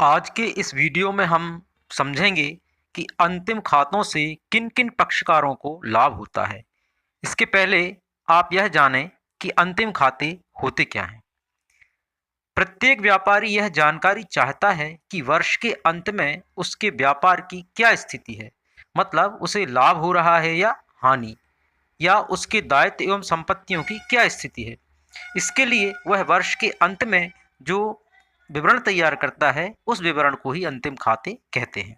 आज के इस वीडियो में हम समझेंगे कि अंतिम खातों से किन किन पक्षकारों को लाभ होता है। इसके पहले आप यह जानें कि अंतिम खाते होते क्या हैं। प्रत्येक व्यापारी यह जानकारी चाहता है कि वर्ष के अंत में उसके व्यापार की क्या स्थिति है, मतलब उसे लाभ हो रहा है या हानि, या उसके दायित्व एवं संपत्तियों की क्या स्थिति है। इसके लिए वह वर्ष के अंत में जो विवरण तैयार करता है उस विवरण को ही अंतिम खाते कहते हैं।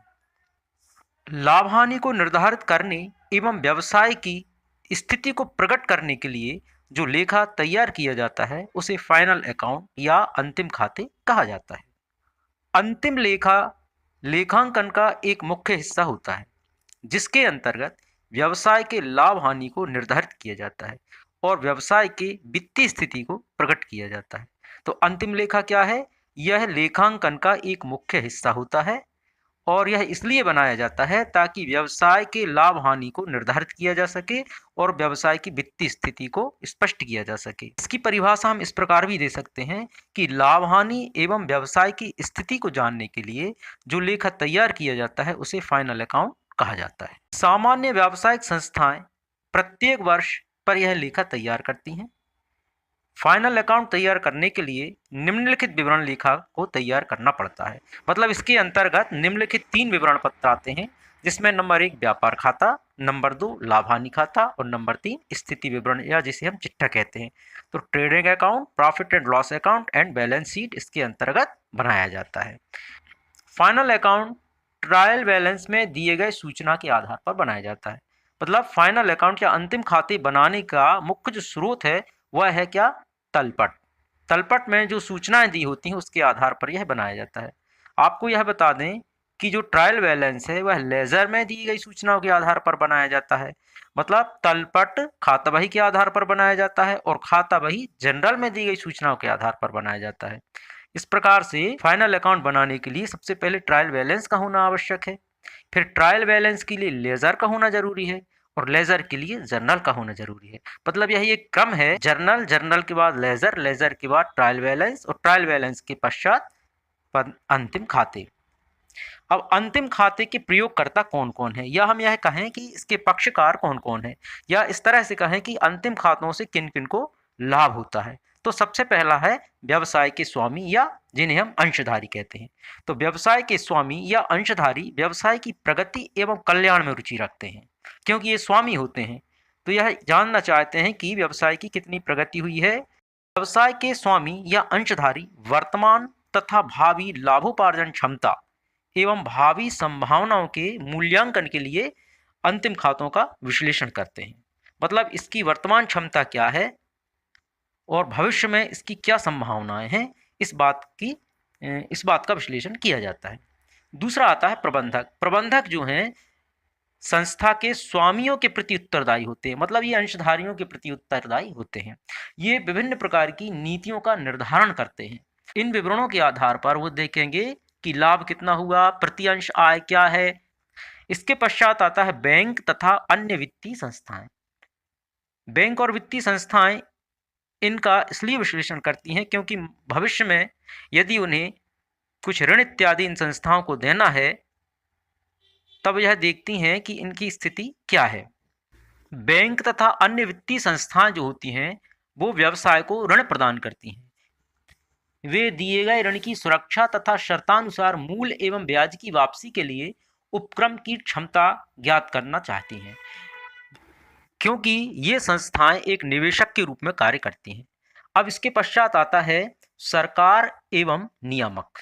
लाभ हानि को निर्धारित करने एवं व्यवसाय की स्थिति को प्रकट करने के लिए जो लेखा तैयार किया जाता है उसे फाइनल अकाउंट या अंतिम खाते कहा जाता है। अंतिम लेखा लेखांकन का एक मुख्य हिस्सा होता है जिसके अंतर्गत व्यवसाय के लाभ हानि को निर्धारित किया जाता है और व्यवसाय के वित्तीय स्थिति को प्रकट किया जाता है। तो अंतिम लेखा क्या है? यह लेखांकन का एक मुख्य हिस्सा होता है और यह इसलिए बनाया जाता है ताकि व्यवसाय के लाभ हानि को निर्धारित किया जा सके और व्यवसाय की वित्तीय स्थिति को स्पष्ट किया जा सके। इसकी परिभाषा हम इस प्रकार भी दे सकते हैं कि लाभ हानि एवं व्यवसाय की स्थिति को जानने के लिए जो लेखा तैयार किया जाता है उसे फाइनल अकाउंट कहा जाता है। सामान्य व्यावसायिक संस्थाएं प्रत्येक वर्ष पर यह लेखा तैयार करती हैं। फाइनल अकाउंट तैयार करने के लिए निम्नलिखित विवरण लेखा को तैयार करना पड़ता है। मतलब इसके अंतर्गत निम्नलिखित 3 विवरण पत्र आते हैं जिसमें नंबर 1 व्यापार खाता, नंबर 2 लाभ हानि खाता और नंबर 3 स्थिति विवरण या जिसे हम चिट्ठा कहते हैं। तो trading account, profit and loss account and balance sheet इसके अंतर्गत बनाया जाता है। फाइनल अकाउंट ट्रायल बैलेंस में दिए गए सूचना के आधार पर बनाया जाता है। मतलब फाइनल अकाउंट या अंतिम खाते बनाने का मुख्य जो स्रोत है वह है क्या? तलपट। तलपट में जो सूचनाएं दी होती हैं उसके आधार पर यह बनाया जाता है। आपको यह बता दें कि जो ट्रायल बैलेंस है वह लेजर में दी गई सूचनाओं के आधार पर बनाया जाता है। मतलब तलपट खाता बही के आधार पर बनाया जाता है और खाता बही जनरल में दी गई सूचनाओं के आधार पर बनाया जाता है। इस प्रकार से फाइनल अकाउंट बनाने के लिए सबसे पहले ट्रायल बैलेंस का होना आवश्यक है, फिर ट्रायल बैलेंस के लिए लेजर का होना जरूरी है और लेजर के लिए जर्नल का होना जरूरी है। मतलब यही एक क्रम है, जर्नल, जर्नल के बाद लेजर, लेजर के बाद ट्रायल बैलेंस और ट्रायल बैलेंस के पश्चात अंतिम खाते। अब अंतिम खाते के प्रयोगकर्ता कौन कौन है, या हम यह कहें कि इसके पक्षकार कौन कौन है, या इस तरह से कहें कि अंतिम खातों से किन किन को लाभ होता है। तो सबसे पहला है व्यवसाय के स्वामी या जिन्हें हम अंशधारी कहते हैं। तो व्यवसाय के स्वामी या अंशधारी व्यवसाय की प्रगति एवं कल्याण में रुचि रखते हैं क्योंकि ये स्वामी होते हैं। तो यह जानना चाहते हैं कि व्यवसाय की कितनी प्रगति हुई है। व्यवसाय के स्वामी या अंशधारी वर्तमान तथा भावी लाभोपार्जन क्षमता एवं भावी संभावनाओं के मूल्यांकन के लिए अंतिम खातों का विश्लेषण करते हैं। मतलब इसकी वर्तमान क्षमता क्या है और भविष्य में इसकी क्या संभावनाएं हैं, इस बात का विश्लेषण किया जाता है। दूसरा आता है प्रबंधक। प्रबंधक जो हैं संस्था के स्वामियों के प्रति उत्तरदायी होते हैं। मतलब ये अंशधारियों के प्रति उत्तरदायी होते हैं। ये विभिन्न प्रकार की नीतियों का निर्धारण करते हैं। इन विवरणों के आधार पर वो देखेंगे कि लाभ कितना हुआ, प्रति अंश आय क्या है। इसके पश्चात आता है बैंक तथा अन्य वित्तीय संस्थाएं। बैंक और वित्तीय संस्थाएं इनका इसलिए विश्लेषण करती हैं क्योंकि भविष्य में यदि उन्हें कुछ ऋण इत्यादि इन संस्थाओं को देना है तब यह देखती हैं कि इनकी स्थिति क्या है। बैंक तथा अन्य वित्तीय संस्थाएं जो होती हैं वो व्यवसाय को ऋण प्रदान करती हैं। वे दिए गए ऋण की सुरक्षा तथा शर्तानुसार मूल एवं ब्याज की वापसी के लिए उपक्रम की क्षमता ज्ञात करना चाहती हैं क्योंकि ये संस्थाएं एक निवेशक के रूप में कार्य करती हैं। अब इसके पश्चात आता है सरकार एवं नियामक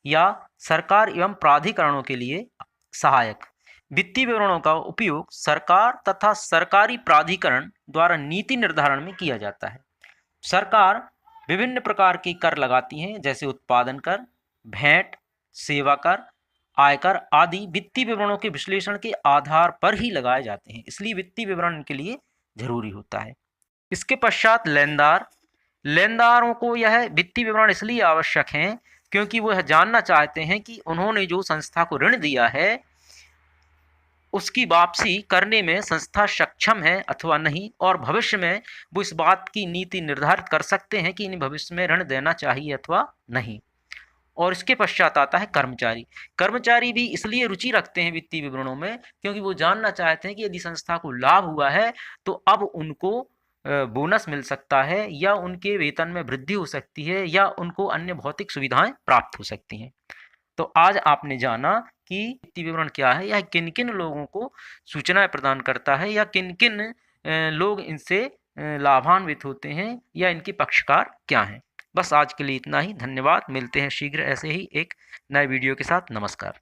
या सरकार एवं प्राधिकरणों के लिए सहायक। वित्तीय विवरणों का उपयोग सरकार तथा सरकारी प्राधिकरण द्वारा नीति निर्धारण में किया जाता है। सरकार विभिन्न प्रकार के कर लगाती हैं जैसे उत्पादन कर, भेंट, सेवा कर, आयकर आदि वित्तीय विवरणों के विश्लेषण के आधार पर ही लगाए जाते हैं, इसलिए वित्तीय विवरण के लिए जरूरी होता है। इसके पश्चात लेनदार। लेनदारों को यह वित्तीय विवरण इसलिए आवश्यक हैं क्योंकि वो यह जानना चाहते हैं कि उन्होंने जो संस्था को ऋण दिया है उसकी वापसी करने में संस्था सक्षम है अथवा नहीं, और भविष्य में वो इस बात की नीति निर्धारित कर सकते हैं कि इन्हें भविष्य में ऋण देना चाहिए अथवा नहीं। और इसके पश्चात आता है कर्मचारी। कर्मचारी भी इसलिए रुचि रखते हैं वित्तीय विवरणों में क्योंकि वो जानना चाहते हैं कि यदि संस्था को लाभ हुआ है तो अब उनको बोनस मिल सकता है या उनके वेतन में वृद्धि हो सकती है या उनको अन्य भौतिक सुविधाएं प्राप्त हो सकती हैं। तो आज आपने जाना कि वित्तीय विवरण क्या है, यह किन किन लोगों को सूचनाएं प्रदान करता है या किन किन लोग इनसे लाभान्वित होते हैं या इनके पक्षकार क्या हैं। बस आज के लिए इतना ही। धन्यवाद। मिलते हैं शीघ्र ऐसे ही एक नए वीडियो के साथ। नमस्कार।